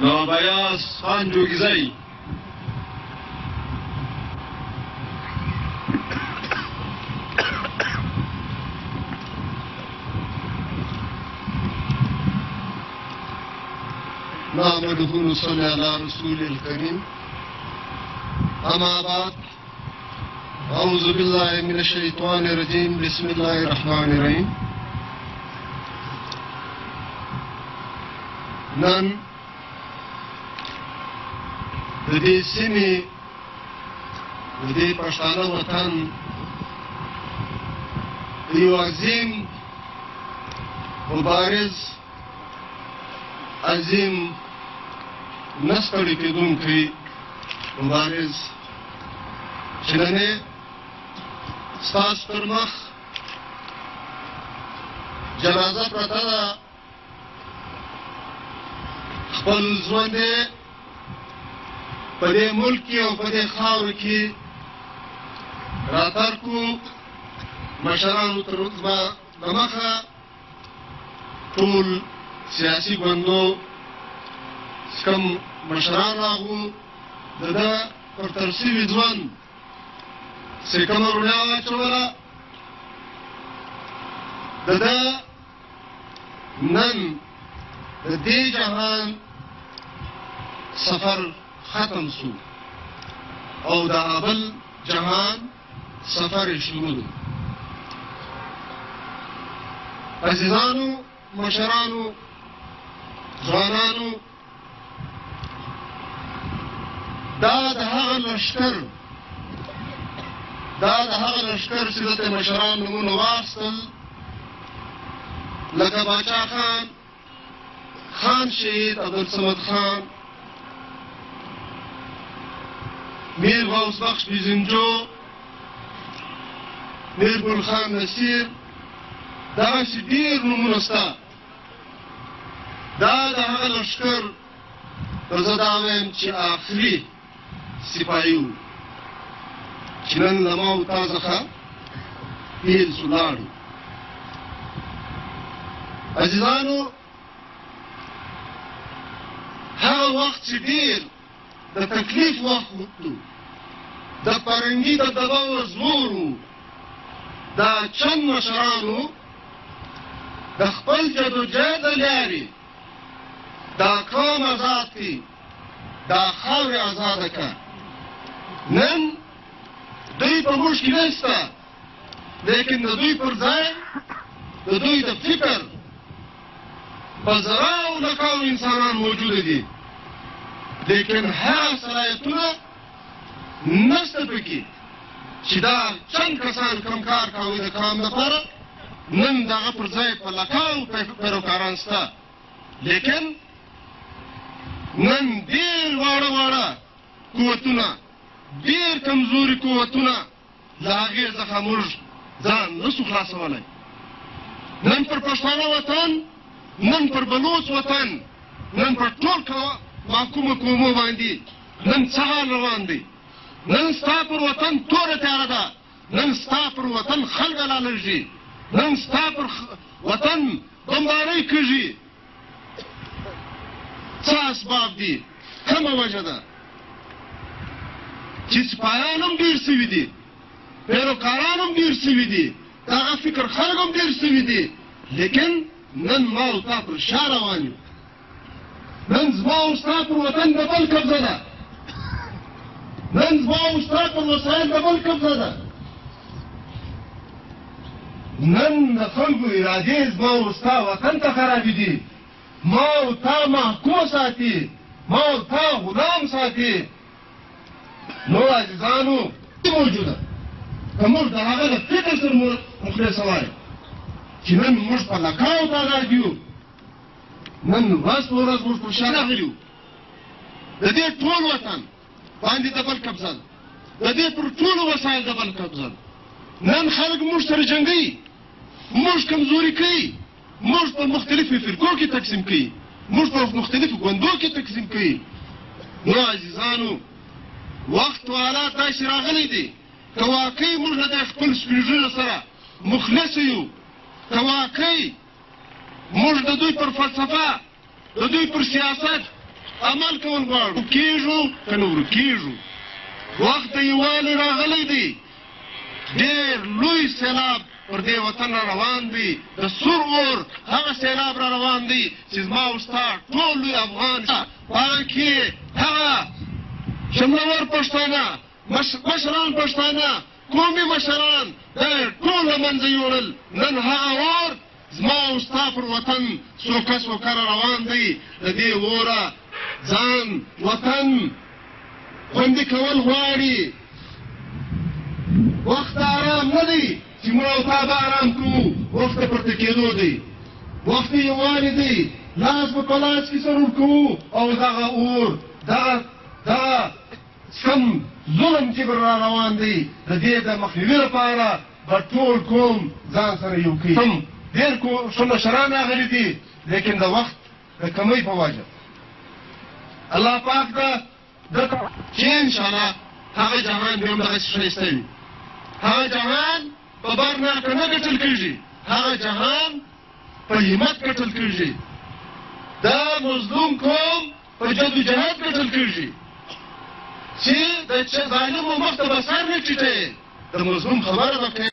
نو بیاس خان جوگیزی نحمده ونصلي على رسول الكريم أما بعد أعوذ بالله من الشيطان الرجيم بسم الله الرحمن الرحيم نن د دې سیمې د دې پښتانه وطن یو عظیم مبارز عظیم نستړی کېدونکی مبارز چې نن ستاسو پر مخ جنازه پرته ده خپل ژوند یې په دې ملک کې او په دې خاورو کې راترکو مشرانو تر مخه ټول سیاسي ګوندو کم مشران راغو د ده پر ترسیوي ځوان چې کومه روڼا واچوله د ده نن د دې جهان سفر ختم سو او د بل جهان سفر شروع دی عزیزانو مشرانو ځوانانو دا د هغه لښکر چې دلته مشران نومونه واخیستل لکه باچا خان خان شهید عبدالصمد خان میر غوث بخش بیزنجو میر ګل خان نصیر دغسې ډېر نومونه شته دا د هغه لښکر زه دا وایم چې آخري سپایي وو چې نن له ما او تا څخه هېر سو لاړو عزیزانو هغه وخت چې ډېر د تکلیف وخت وو د فرهنګي د دباو زور وو دا چند مشرانو د خپل جدوجهد له لارې دا قوم آزاد کړي دا خاورې آزاده کړه نن دوی په موږ کې نشته لیکن د دوی پر ځای د دوی د فکر په زراو لکاو انسانان موجوده دي لیکن هغه صلاحیتونه نشته پکې چې دا چند کسان کوم کار کوي د قوم لپاره نن د هغه پر ځای په لکاو پیروکاران شته لیکن نن ډېر واړه قوتونه ډېر کمزوري قوتونه له هغې څخه موږ ځان نسو خلاصولی نن پر پښتانه وطن نن پر بلوچ وطن نن پر ټول محکومه قومو باندې نن څه حال روان دی نن ستا پر وطن توره تیاره ده نن ستا پر وطن خلک لالږي نن ستا پر وطن بمبارۍ کېږي څه اسباب دي کومه وجه ده چې سپایان هم ډېر سوي دي پیروکاران هم ډېر سوي دي د هغه فکر خلک هم ډېر سوي دي لیکن نن ما او تا پر شا روان یو نن زما او ستا پر وطن د بل قبضه ده نن زما او ستا پر وسایل د بل قبضه ده نن د خلکو ارادې زما او ستا وطن ته خرابې دي ما او تا محکوم ساتي ما او تا غلام ساتي نو عزیزانو موجوده که موږ د هغه د فکر سره مخلصوای چې نن موږ په لکاو تعداد یو نن ورځ په ورځ موږ پر شا راغلي یو د دې ټول وطن باندې د بل قبضه ده د دې پر ټولو وسایل د بل قبضه ده نن خلک موږ سره جنګوي موږ کمزوري کوي موږ په مختلفو فرقو کې تقسیم کوي موږ په مختلفو ګوندو کې تقسیم کوي نو عزیزانو وخت و حالات داسې راغلی دي که واقعي موږ د خپل سپین ږیرو سره مخلص یو که واقعي موږ د دوی پر فلسفه د دوی پر سیاست عمل کول غواړو کېږو که نه ورکېږو وخت د یووالي راغلی دی ډېر لوی سیلاب پر دې وطن را روان دی د سور اور هغه سیلاب را روان دی چې زما او ستا ټول لوی افغان په هغه کې هغه شملور پښتانه مشران پښتانه قومي مشران دا ټول له منځه یوړل نن هغه اور زما او ستا پر وطن څوکه څوکه را روان دی د دې اوره ځان وطن خوندي کول غواړي وخت آرام نه دی چې موږ او تا به آرام کړو وخت د پورته کېدو دی وخت یووالي دی لاس په په لاس کې سر ورکوو او دغه اور دغه کم ظلم چې بر را روان دی د دې د مخنیوي لپاره به ټول قوم ځان سره یو کړي ډېر ښه مشران راغلي دي لیکن د وخت د کمۍ په وجه الله پاک چې انشاءالله هغه جهان بیا هم دغسې ښایسته وي هغه جهان په بر ناکه نه ګټل کېږي هغه جهان په همت ګټل کېږي دا مظلوم قوم په جدوجهد ګټل کېږي چې د ظالمو مخ ته به سر نه ټیټوي د مظلوم خبره به کوې